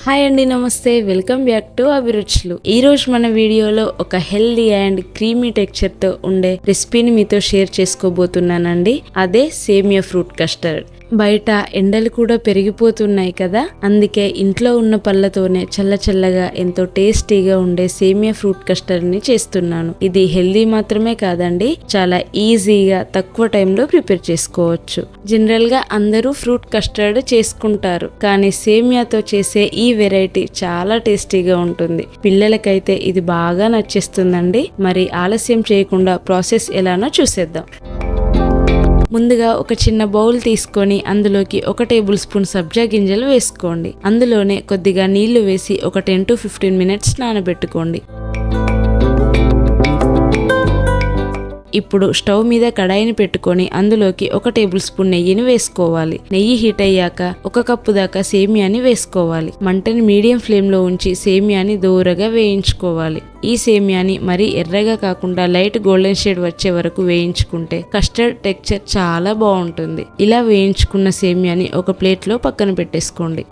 Hi అండి, నమస్తే. Welcome back to అభిరుచులు. ఈ రోజు మన వీడియోలో ఒక హెల్దీ అండ్ క్రీమీ టెక్స్చర్ తో ఉండే రెసిపీని మీతో షేర్ చేసుకోబోతున్నానండి. అదే సేమియా ఫ్రూట్ కస్టర్డ్. బయట ఎండలు కూడా పెరిగిపోతున్నాయి కదా, అందుకే ఇంట్లో ఉన్న పళ్ళతోనే చల్లచల్లగా ఎంతో టేస్టీగా ఉండే సేమియా ఫ్రూట్ కస్టర్డ్ ని చేస్తున్నాను. ఇది హెల్దీ మాత్రమే కాదండి, చాలా ఈజీగా తక్కువ టైంలో ప్రిపేర్ చేసుకోవచ్చు. జనరల్ గా అందరూ ఫ్రూట్ కస్టర్డ్ చేసుకుంటారు, కానీ సేమియాతో చేసే ఈ వెరైటీ చాలా టేస్టీగా ఉంటుంది. పిల్లలకైతే ఇది బాగా నచ్చేస్తుందండి. మరి ఆలస్యం చేయకుండా ప్రాసెస్ ఎలానో చూసేద్దాం. ముందుగా ఒక చిన్న బౌల్ తీసుకొని అందులోకి 1 టేబుల్ స్పూన్ సబ్జా గింజలు వేసుకోండి. అందులోనే కొద్దిగా నీళ్లు వేసి ఒక 10 to 15 మినిట్స్ నానబెట్టుకోండి. ఇప్పుడు స్టవ్ మీద కడాయిని పెట్టుకొని అందులోకి 1 టేబుల్ స్పూన్ నెయ్యిని వేసుకోవాలి. నెయ్యి హీట్ అయ్యాక 1 కప్పు దాకా సేమియాని వేసుకోవాలి. మంటని మీడియం ఫ్లేమ్ లో ఉంచి సేమియాని దూరగా వేయించుకోవాలి. ఈ సేమియాని మరీ ఎర్రగా కాకుండా లైట్ గోల్డెన్ షేడ్ వచ్చే వరకు వేయించుకుంటే కస్టర్డ్ టెక్స్చర్ చాలా బాగుంటుంది. ఇలా వేయించుకున్న సేమియాని ఒక ప్లేట్ లో పక్కన పెట్టేసుకోండి.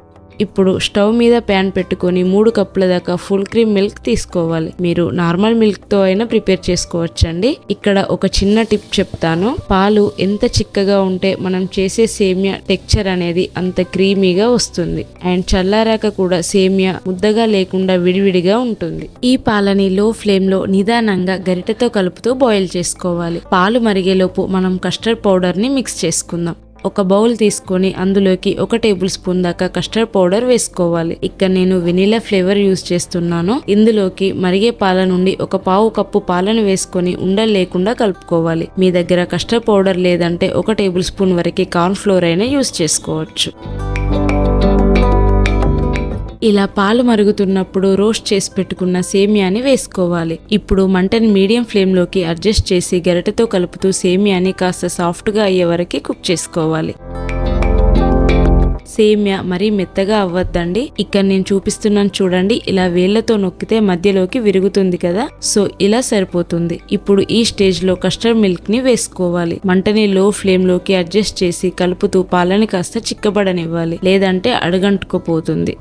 ఇప్పుడు స్టవ్ మీద ప్యాన్ పెట్టుకొని 3 కప్పుల దాకా ఫుల్ క్రీమ్ మిల్క్ తీసుకోవాలి. మీరు నార్మల్ మిల్క్ తో అయినా ప్రిపేర్ చేసుకోవచ్చండి. ఇక్కడ ఒక చిన్న టిప్ చెప్తాను. పాలు ఎంత చిక్కగా ఉంటే మనం చేసే సేమియా టెక్స్చర్ అనేది అంత క్రీమీగా వస్తుంది. అండ్ చల్లారాక కూడా సేమియా ముద్దగా లేకుండా విడివిడిగా ఉంటుంది. ఈ పాలని లో ఫ్లేమ్ లో నిదానంగా గరిటెతో కలుపుతూ బాయిల్ చేసుకోవాలి. పాలు మరిగేలోపు మనం కస్టర్డ్ పౌడర్ ని మిక్స్ చేసుకుందాం. ఒక బౌల్ తీసుకొని అందులోకి 1 టేబుల్ స్పూన్ దాకా కస్టర్డ్ పౌడర్ వేసుకోవాలి. ఇక్కడ నేను వెనిలా ఫ్లేవర్ యూజ్ చేస్తున్నాను. ఇందులోకి మరిగే పాల నుండి 1/2 కప్పు పాలను వేసుకొని ఉండలు లేకుండా కలుపుకోవాలి. మీ దగ్గర కస్టర్డ్ పౌడర్ లేదంటే 1 టేబుల్ స్పూన్ వరకు కార్న్ ఫ్లోర్ అయినా యూజ్ చేసుకోవచ్చు. ఇలా పాలు మరుగుతున్నప్పుడు రోస్ట్ చేసి పెట్టుకున్న సేమియాని వేసుకోవాలి. ఇప్పుడు మంటని మీడియం ఫ్లేమ్ లోకి అడ్జస్ట్ చేసి గరిటెతో కలుపుతూ సేమియాని కాస్త సాఫ్ట్ గా అయ్యే వరకు కుక్ చేసుకోవాలి. సేమియా మరీ మెత్తగా అవ్వద్దండి. ఇక్కడ నేను చూపిస్తున్నాను చూడండి, ఇలా వేళ్లతో నొక్కితే మధ్యలోకి విరుగుతుంది కదా, సో ఇలా సరిపోతుంది. ఇప్పుడు ఈ స్టేజ్ లో కస్టర్డ్ మిల్క్ ని వేసుకోవాలి. మంటని లో ఫ్లేమ్ లోకి అడ్జస్ట్ చేసి కలుపుతూ పాలని కాస్త చిక్కబడనివ్వాలి, లేదంటే అడుగంటుకుపోతుంది.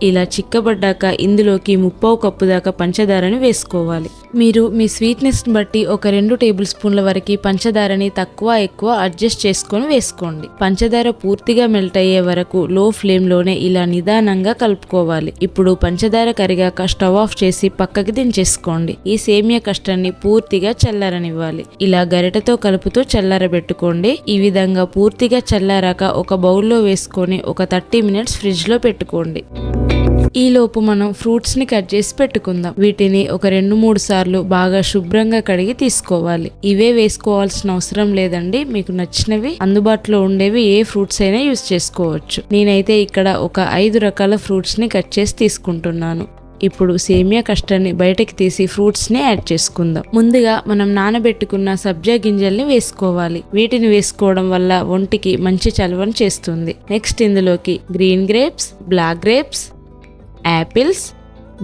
ఇలా చిక్కబడ్డాక ఇందులోకి 3/4 కప్పు దాకా పంచదారని వేసుకోవాలి. మీరు మీ స్వీట్నెస్ బట్టి ఒక 2 టేబుల్ స్పూన్ల వరకు పంచదారని తక్కువ ఎక్కువ అడ్జస్ట్ చేసుకొని వేసుకోండి. పంచదార పూర్తిగా మెల్ట్ అయ్యే వరకు లో ఫ్లేమ్ లోనే ఇలా నిదానంగా కలుపుకోవాలి. ఇప్పుడు పంచదార కరిగాక స్టవ్ ఆఫ్ చేసి పక్కకి దించేసుకోండి. ఈ సేమియా కస్టర్డ్ ని పూర్తిగా చల్లారనివ్వాలి. ఇలా గరిటెతో కలుపుతూ చల్లారబెట్టుకోండి. ఈ విధంగా పూర్తిగా చల్లారాక ఒక బౌల్లో వేసుకొని ఒక 30 మినిట్స్ ఫ్రిడ్జ్ లో పెట్టుకోండి. ఈ లోపు మనం ఫ్రూట్స్ ని కట్ చేసి పెట్టుకుందాం. వీటిని ఒక 2-3 సార్లు బాగా శుభ్రంగా కడిగి తీసుకోవాలి. ఇవే వేసుకోవాల్సిన అవసరం లేదండి, మీకు నచ్చినవి అందుబాటులో ఉండేవి ఏ ఫ్రూట్స్ అయినా యూజ్ చేసుకోవచ్చు. నేనైతే ఇక్కడ ఒక 5 రకాల ఫ్రూట్స్ ని కట్ చేసి తీసుకుంటున్నాను. ఇప్పుడు సేమియా కస్టర్డ్ ని బయటకి తీసి ఫ్రూట్స్ ని యాడ్ చేసుకుందాం. ముందుగా మనం నానబెట్టుకున్న సబ్జా గింజల్ని వేసుకోవాలి. వీటిని వేసుకోవడం వల్ల ఒంటికి మంచి చలవని చేస్తుంది. నెక్స్ట్ ఇందులోకి green grapes, black grapes, apples,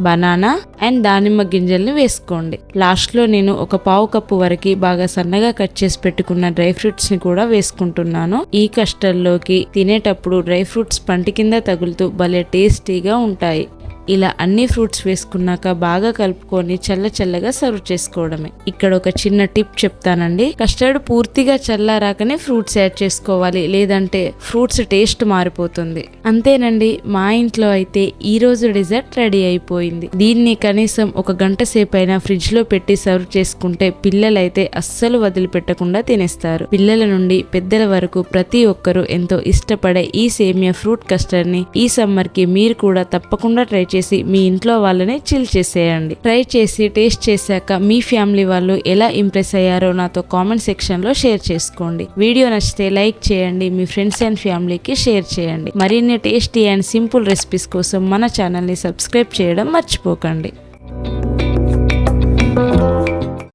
banana and దానిమ్మ గింజల్ని వేసుకోండి. లాస్ట్ లో నేను ఒక 1/2 కప్పు వరకు బాగా సన్నగా కట్ చేసి పెట్టుకున్న డ్రై ఫ్రూట్స్ ని కూడా వేసుకుంటున్నాను. ఈ కస్టర్డ్ లోకి తినేటప్పుడు డ్రై ఫ్రూట్స్ పంటి కింద తగులుతూ భలే టేస్టీగా ఉంటాయి. ఇలా అన్ని ఫ్రూట్స్ వేసుకున్నాక బాగా కలుపుకొని చల్లగా సర్వ్ చేసుకోవడమే. ఇక్కడ ఒక చిన్న టిప్ చెప్తానండి. కస్టర్డ్ పూర్తిగా చల్లారాకనే ఫ్రూట్స్ యాడ్ చేసుకోవాలి, లేదంటే ఫ్రూట్స్ టేస్ట్ మారిపోతుంది. అంతేనండి, మా ఇంట్లో అయితే ఈ రోజు డిజర్ట్ రెడీ అయిపోయింది. దీన్ని కనీసం 1 గంట సేపు అయినా ఫ్రిడ్జ్ లో పెట్టి సర్వ్ చేసుకుంటే పిల్లలైతే అస్సలు వదిలిపెట్టకుండా తినేస్తారు. పిల్లల నుండి పెద్దల వరకు ప్రతి ఒక్కరూ ఎంతో ఇష్టపడే ఈ సేమియా ఫ్రూట్ కస్టర్డ్ ని ఈ సమ్మర్ కి మీరు కూడా తప్పకుండా ట్రై చేసి మీ ఇంట్లో వాళ్ళని చిల్ చేసేయండి. ట్రై చేసి టేస్ట్ చేశాక మీ ఫ్యామిలీ వాళ్ళు ఎలా ఇంప్రెస్ అయ్యారో నాతో కామెంట్ సెక్షన్ లో షేర్ చేసుకోండి. వీడియో నచ్చితే లైక్ చేయండి, మీ ఫ్రెండ్స్ అండ్ ఫ్యామిలీకి షేర్ చేయండి. మరిన్ని టేస్టీ అండ్ సింపుల్ రెసిపీస్ కోసం మన ఛానల్ ని సబ్స్క్రైబ్ చేయడం మర్చిపోకండి.